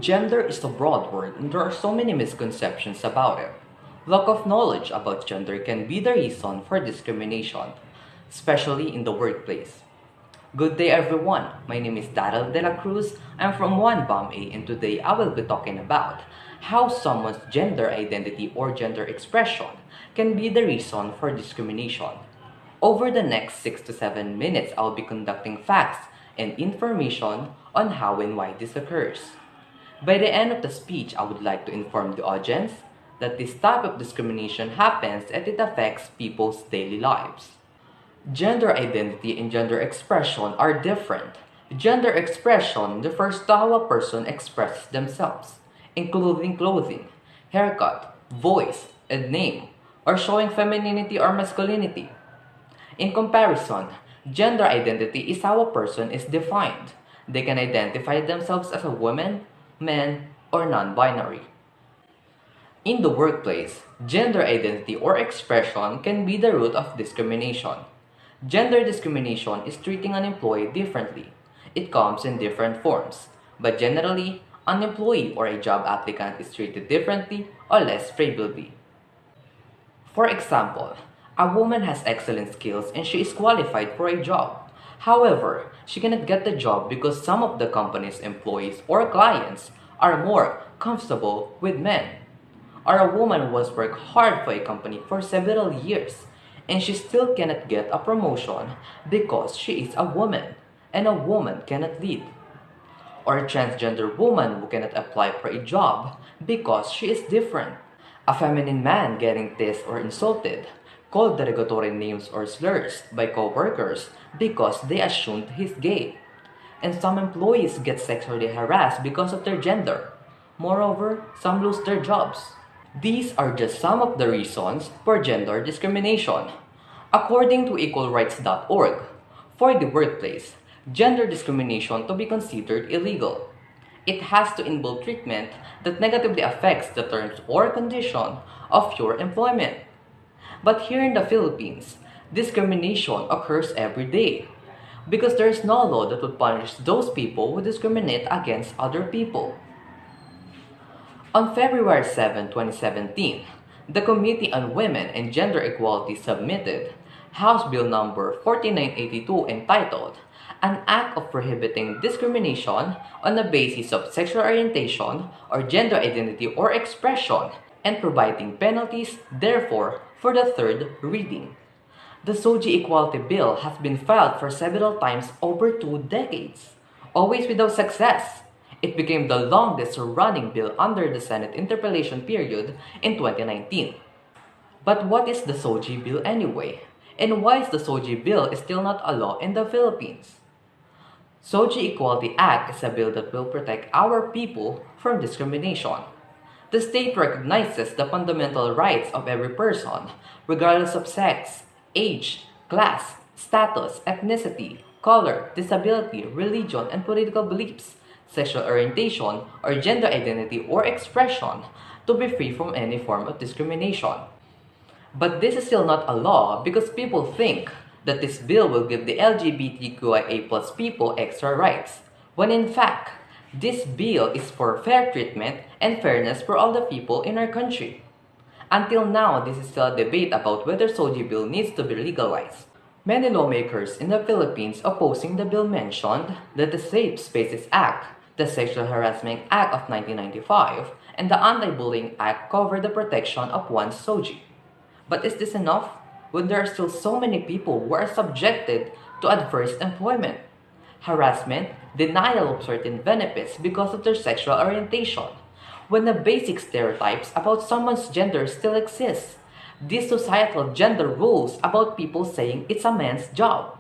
Gender is a broad word and there are so many misconceptions about it. Lack of knowledge about gender can be the reason for discrimination, especially in the workplace. Good day everyone, my name is Daryl De La Cruz, I'm from 1BAM and today I will be talking about how someone's gender identity or gender expression can be the reason for discrimination. Over the next 6 to 7 minutes, I'll be conducting facts and information on how and why this occurs. By the end of the speech, I would like to inform the audience that this type of discrimination happens and it affects people's daily lives. Gender identity and gender expression are different. Gender expression refers to how a person expresses themselves, including clothing, haircut, voice, and name, or showing femininity or masculinity. In comparison, gender identity is how a person is defined. They can identify themselves as a woman, man, or non-binary. In the workplace, gender identity or expression can be the root of discrimination. Gender discrimination is treating an employee differently. It comes in different forms, but generally, an employee or a job applicant is treated differently or less favorably. For example, a woman has excellent skills and she is qualified for a job. However, she cannot get the job because some of the company's employees or clients are more comfortable with men. Or a woman who has worked hard for a company for several years and she still cannot get a promotion because she is a woman and a woman cannot lead. Or a transgender woman who cannot apply for a job because she is different. A feminine man getting teased or insulted, called derogatory names or slurs by coworkers because they assumed he's gay. And some employees get sexually harassed because of their gender. Moreover, some lose their jobs. These are just some of the reasons for gender discrimination. According to equalrights.org, for the workplace, gender discrimination to be considered illegal. It has to involve treatment that negatively affects the terms or condition of your employment. But here in the Philippines, discrimination occurs every day because there is no law that would punish those people who discriminate against other people. On February 7, 2017, the Committee on Women and Gender Equality submitted House Bill number 4982 entitled An Act of Prohibiting Discrimination on the Basis of Sexual Orientation or Gender Identity or Expression and providing penalties, therefore, for the third reading. The SOGI Equality Bill has been filed for several times over 2 decades, always without success. It became the longest running bill under the Senate interpellation period in 2019. But what is the SOGI bill anyway? And why is the SOGI bill still not a law in the Philippines? SOGI Equality Act is a bill that will protect our people from discrimination. The state recognizes the fundamental rights of every person, regardless of sex, age, class, status, ethnicity, color, disability, religion, and political beliefs, sexual orientation, or gender identity or expression, to be free from any form of discrimination. But this is still not a law because people think that this bill will give the LGBTQIA+ people extra rights, when in fact, this bill is for fair treatment and fairness for all the people in our country. Until now, this is still a debate about whether SOGI bill needs to be legalized. Many lawmakers in the Philippines opposing the bill mentioned that the Safe Spaces Act, the Sexual Harassment Act of 1995, and the Anti-Bullying Act cover the protection of one's SOGI. But is this enough when there are still so many people who are subjected to adverse employment, harassment, denial of certain benefits because of their sexual orientation, when the basic stereotypes about someone's gender still exist? These societal gender rules about people saying it's a man's job.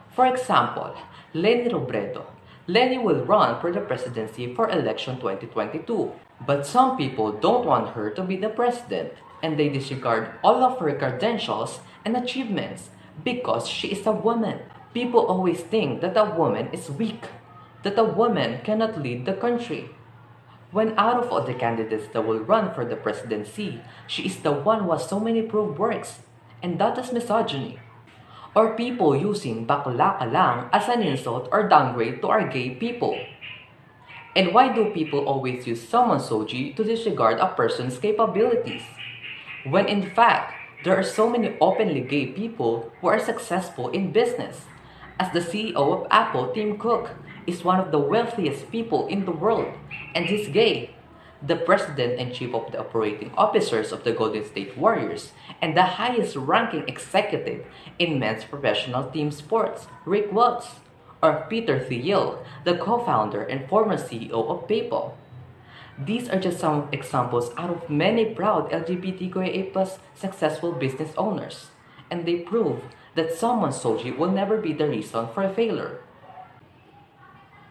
For example, Leni Robredo. Leni will run for the presidency for election 2022. But some people don't want her to be the president, and they disregard all of her credentials and achievements because she is a woman. People always think that a woman is weak, that a woman cannot lead the country. When out of all the candidates that will run for the presidency, she is the one who has so many proved works, and that is misogyny. Or people using bakla ka lang as an insult or downgrade to our gay people. And why do people always use someone's soji to disregard a person's capabilities? When in fact, there are so many openly gay people who are successful in business. As the CEO of Apple, Tim Cook, is one of the wealthiest people in the world, and he's gay. The president and chief of the operating officers of the Golden State Warriors, and the highest ranking executive in men's professional team sports, Rick Watts, or Peter Thiel, the co-founder and former CEO of PayPal. These are just some examples out of many proud LGBTQIA+ successful business owners, and they prove that someone's soji will never be the reason for a failure.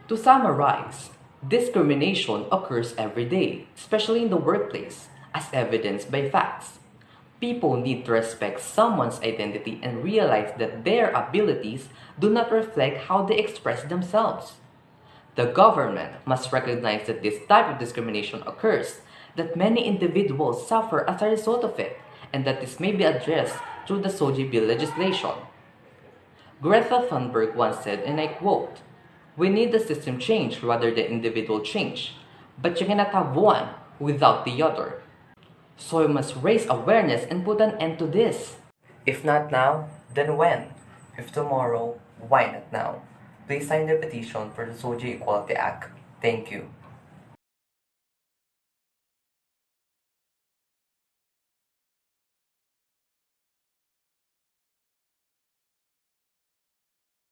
To summarize, discrimination occurs every day, especially in the workplace, as evidenced by facts. People need to respect someone's identity and realize that their abilities do not reflect how they express themselves. The government must recognize that this type of discrimination occurs, that many individuals suffer as a result of it, and that this may be addressed through the Soji Bill legislation. Greta Thunberg once said, and I quote, "We need the system change rather than individual change, but you cannot have one without the other. So we must raise awareness and put an end to this. If not now, then when? If tomorrow, why not now? Please sign the petition for the Soji Equality Act. Thank you."